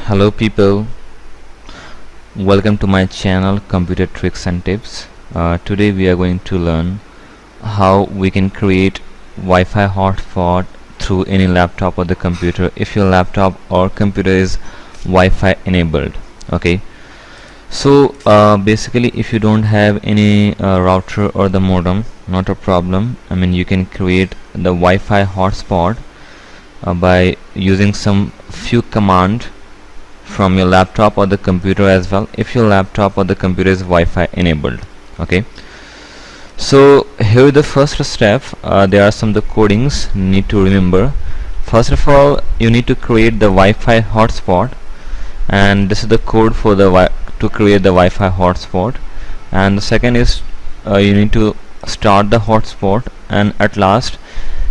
Hello people, welcome to my channel Computer Tricks and Tips. Today we are going to learn how we can create Wi-Fi hotspot through any laptop or the computer if your laptop or computer is Wi-Fi enabled. Okay, so basically if you don't have any router or the modem, not a problem. You can create the Wi-Fi hotspot by using some few command from your laptop or the computer as well if your laptop or the computer is Wi-Fi enabled. Okay, so here the first step, there are some the codings need to remember. First of all, you need to create the Wi-Fi hotspot, and this is the code for the to create the Wi-Fi hotspot. And the second is you need to start the hotspot, and at last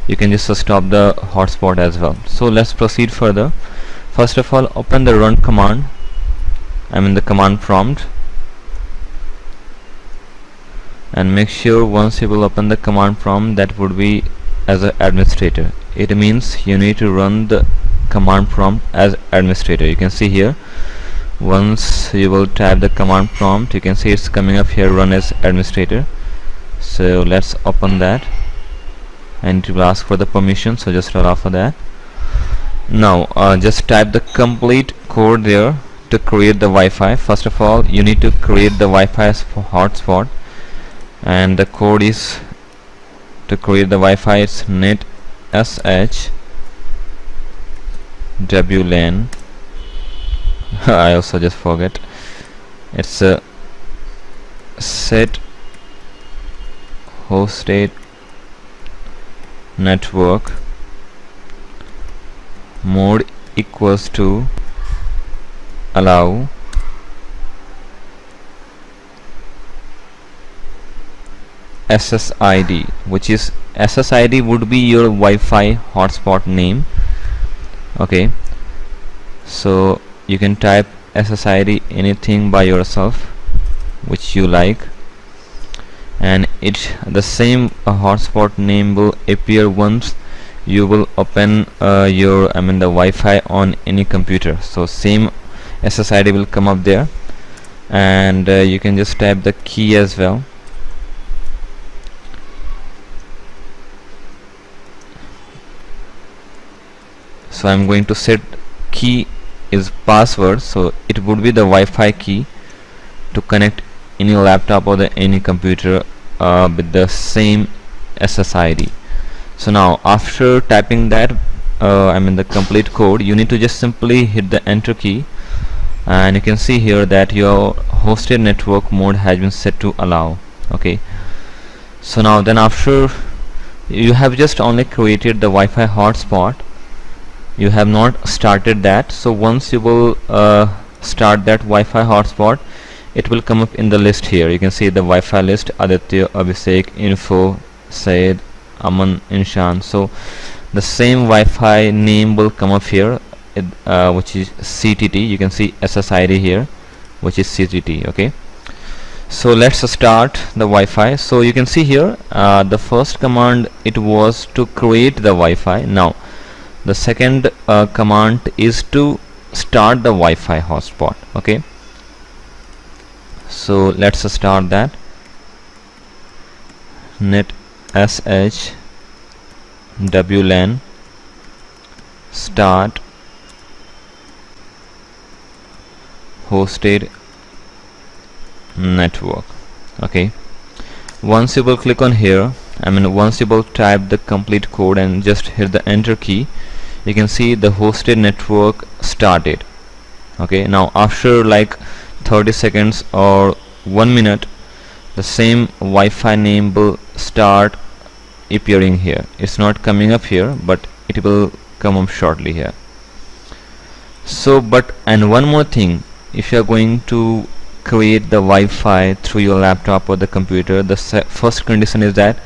you can just stop the hotspot as well. So let's proceed further. First of all, open the run command, the command prompt, and make sure once you will open the command prompt, that would be as an administrator. It means you need to run the command prompt as administrator. You can see here, once you will type the command prompt, you can see it's coming up here, run as administrator. So let's open that, and it will ask for the permission, so just allow for that. Now just type the complete code there to create the Wi-Fi. First of all, you need to create the Wi-Fi hotspot, and the code is to create the Wi-Fi. It's net sh wlan I also just forget. It's a set hosted network mode equals to allow SSID, which is SSID would be your Wi-Fi hotspot name. Okay, so you can type SSID anything by yourself which you like, and the same hotspot name will appear once you will open your the Wi-Fi on any computer. So same SSID will come up there, and you can just type the key as well. So I'm going to set key is password, so it would be the Wi-Fi key to connect any laptop or any computer with the same SSID. So now after typing that the complete code, you need to just simply hit the enter key, and you can see here that your hosted network mode has been set to allow. Okay, so now then after you have just only created the Wi-Fi hotspot, you have not started that. So once you will start that Wi-Fi hotspot, it will come up in the list here. You can see the Wi-Fi list: Aditya, Abhishek, Info, Said, Aman, Inshan. So the same Wi-Fi name will come up here, which is CTT. You can see SSID here, which is CTT. Okay, so let's start the Wi-Fi. So you can see here the first command, it was to create the Wi-Fi. Now the second command is to start the Wi-Fi hotspot. Okay, so let's start that. Net sh wlan start hosted network. Okay, once you will click on here, once you will type the complete code and just hit the enter key, you can see the hosted network started. Okay, now after like 30 seconds or 1 minute, the same Wi-Fi name will start appearing here. It's not coming up here, but it will come up shortly here. So and one more thing, if you are going to create the Wi-Fi through your laptop or the computer, the first condition is that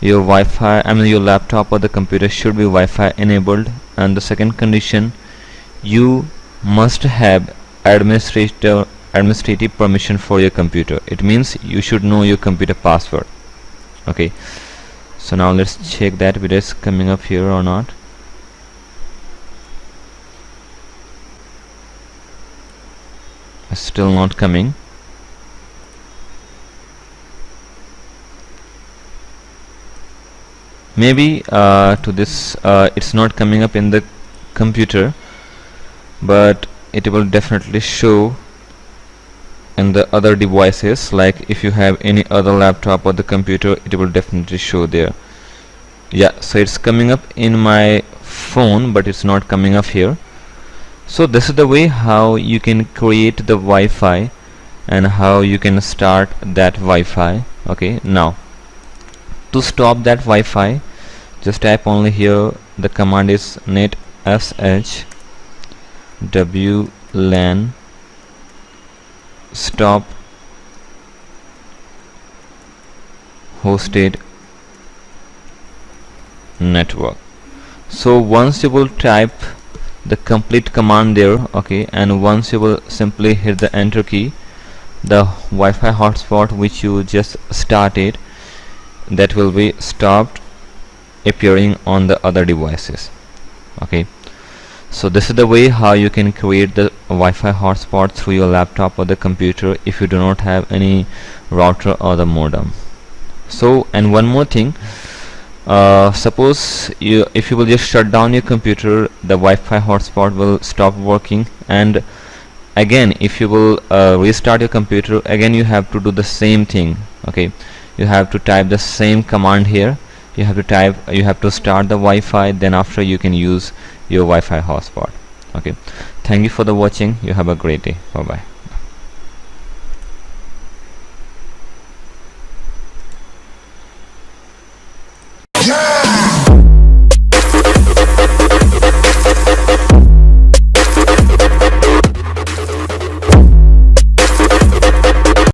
your Wi-Fi your laptop or the computer should be Wi-Fi enabled, and the second condition, you must have administrative permission for your computer. It means you should know your computer password. Okay, so now let's check that whether it's coming up here or not. It's still not coming. Maybe to this it's not coming up in the computer, but it will definitely show in the other devices. Like if you have any other laptop or the computer, it will definitely show there. Yeah, so it's coming up in my phone, but it's not coming up here. So this is the way how you can create the Wi-Fi and how you can start that Wi-Fi. Okay, now to stop that Wi-Fi, just type only here, the command is net sh wlan stop hosted network. So once you will type the complete command there, okay, and once you will simply hit the enter key, the Wi-Fi hotspot which you just started, that will be stopped appearing on the other devices. Okay, so this is the way how you can create the Wi-Fi hotspot through your laptop or the computer if you do not have any router or the modem. So, and one more thing, suppose if you will just shut down your computer, the Wi-Fi hotspot will stop working, and again if you will restart your computer, again you have to do the same thing. Okay, you have to type the same command here. You have to start the Wi-Fi, then after you can use your Wi-Fi hotspot. Okay, thank you for the watching. You have a great day. Bye bye.